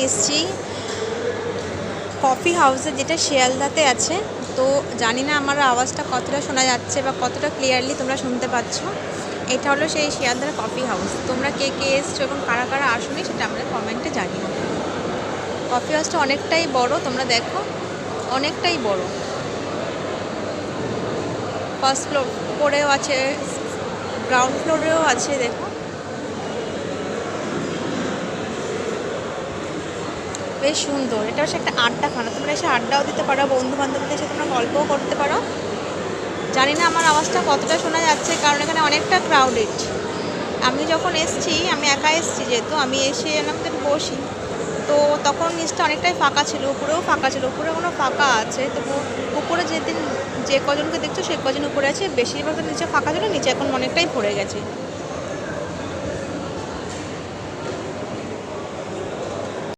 এসেছি কফি হাউসে, যেটা শিয়ালদাতে আছে। তো জানি না আমার আওয়াজটা কতটা শোনা যাচ্ছে বা কতটা ক্লিয়ারলি তোমরা শুনতে পাচ্ছ। এটা হলো সেই শিয়ালদার কফি হাউস। তোমরা কে কে এসছো এবং কারা কারা আসোনি সেটা আমরা কমেন্টে জানিও। কফি হাউসটা অনেকটাই বড়, তোমরা দেখো অনেকটাই বড়। ফার্স্ট ফ্লোরেও আছে, গ্রাউন্ড ফ্লোরেও আছে, দেখো বেশ সুন্দর। এটা হচ্ছে একটা আড্ডাখানা, তোমরা এসে আড্ডাও দিতে পারো, বন্ধু বান্ধবদের এসে তোমরা গল্পও করতে পারো। জানি না আমার আওয়াজটা কতটা শোনা যাচ্ছে, কারণ এখানে অনেকটা ক্রাউডেড। আমি যখন এসছি, আমি একা এসছি যেহেতু, আমি এসে আমাদের বসি, তো তখন নিচটা অনেকটাই ফাঁকা ছিল, উপরেও ফাঁকা ছিল, উপরে কোনো ফাঁকা আছে। তো উপরে যেদিন যে কজনকে দেখছো সে কজন উপরে আছে, বেশিরভাগ নিচে ফাঁকা ছিল, নিচে এখন অনেকটাই ভরে গেছে।